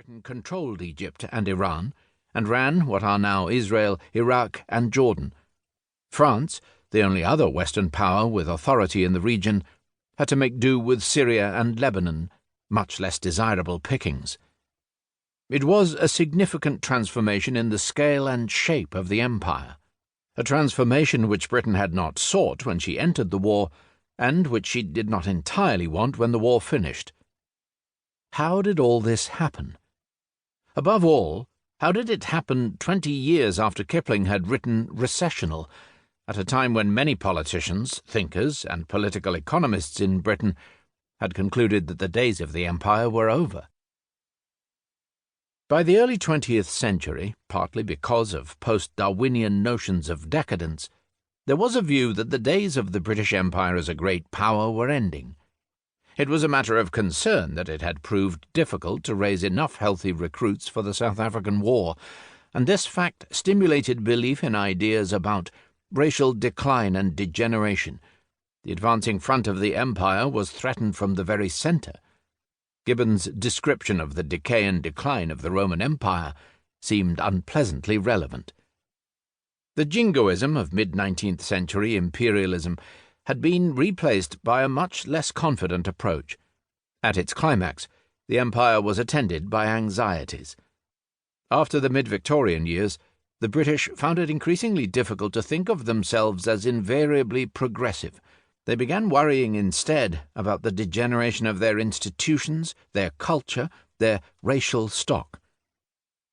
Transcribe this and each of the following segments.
Britain controlled Egypt and Iran, and ran what are now Israel, Iraq, and Jordan. France, the only other Western power with authority in the region, had to make do with Syria and Lebanon, much less desirable pickings. It was a significant transformation in the scale and shape of the empire, a transformation which Britain had not sought when she entered the war, and which she did not entirely want when the war finished. How did all this happen? Above all, how did it happen 20 years after Kipling had written Recessional, at a time when many politicians, thinkers, and political economists in Britain had concluded that the days of the empire were over? By the early 20th century, partly because of post-Darwinian notions of decadence, there was a view that the days of the British Empire as a great power were ending. It was a matter of concern that it had proved difficult to raise enough healthy recruits for the South African War, and this fact stimulated belief in ideas about racial decline and degeneration. The advancing front of the empire was threatened from the very centre. Gibbon's description of the decay and decline of the Roman Empire seemed unpleasantly relevant. The jingoism of mid-19th century imperialism had been replaced by a much less confident approach. At its climax, the empire was attended by anxieties. After the mid-Victorian years, the British found it increasingly difficult to think of themselves as invariably progressive. They began worrying instead about the degeneration of their institutions, their culture, their racial stock.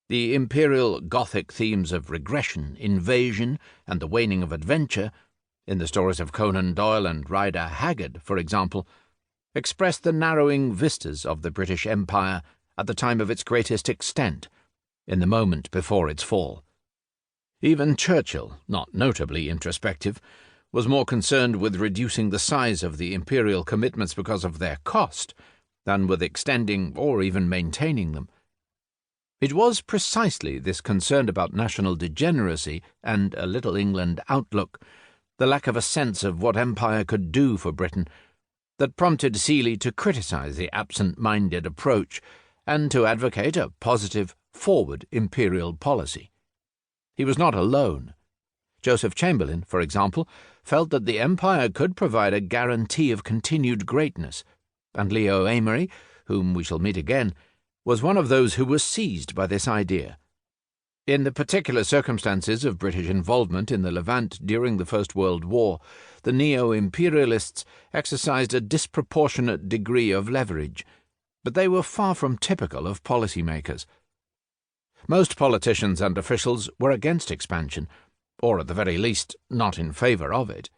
The imperial Gothic themes of regression, invasion, and the waning of adventure, in the stories of Conan Doyle and Rider Haggard, for example, expressed the narrowing vistas of the British Empire at the time of its greatest extent, in the moment before its fall. Even Churchill, not notably introspective, was more concerned with reducing the size of the imperial commitments because of their cost than with extending or even maintaining them. It was precisely this concern about national degeneracy and a Little England outlook, the lack of a sense of what empire could do for Britain, that prompted Seeley to criticise the absent-minded approach and to advocate a positive, forward imperial policy. He was not alone. Joseph Chamberlain, for example, felt that the empire could provide a guarantee of continued greatness, and Leo Amery, whom we shall meet again, was one of those who were seized by this idea. In the particular circumstances of British involvement in the Levant during the First World War, the neo-imperialists exercised a disproportionate degree of leverage, but they were far from typical of policymakers. Most politicians and officials were against expansion, or at the very least not in favour of it.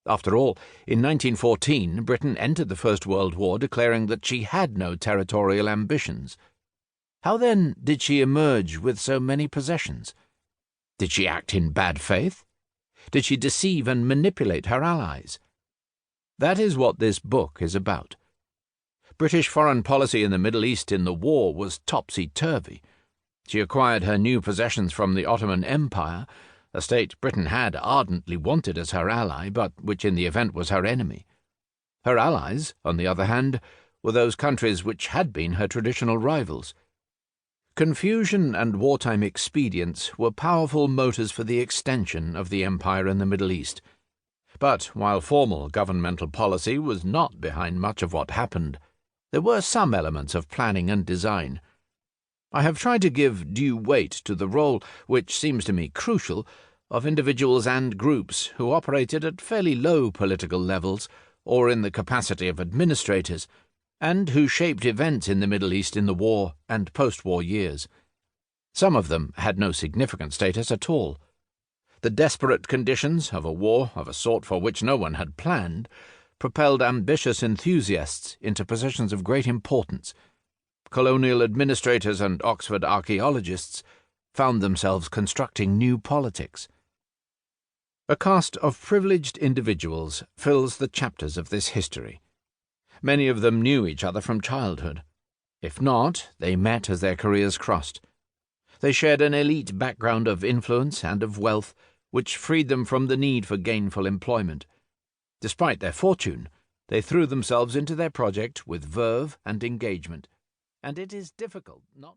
After all, in 1914 Britain entered the First World War declaring that she had no territorial ambitions. How then did she emerge with so many possessions? Did she act in bad faith? Did she deceive and manipulate her allies? That is what this book is about. British foreign policy in the Middle East in the war was topsy-turvy. She acquired her new possessions from the Ottoman Empire, a state Britain had ardently wanted as her ally, but which in the event was her enemy. Her allies, on the other hand, were those countries which had been her traditional rivals. Confusion and wartime expedients were powerful motors for the extension of the empire in the Middle East. But while formal governmental policy was not behind much of what happened, there were some elements of planning and design. I have tried to give due weight to the role, which seems to me crucial, of individuals and groups who operated at fairly low political levels or in the capacity of administrators, and who shaped events in the Middle East in the war and post-war years. Some of them had no significant status at all. The desperate conditions of a war of a sort for which no one had planned propelled ambitious enthusiasts into positions of great importance. Colonial administrators and Oxford archaeologists found themselves constructing new politics. A caste of privileged individuals fills the chapters of this history. Many of them knew each other from childhood. If not, they met as their careers crossed. They shared an elite background of influence and of wealth, which freed them from the need for gainful employment. Despite their fortune, they threw themselves into their project with verve and engagement, and it is difficult not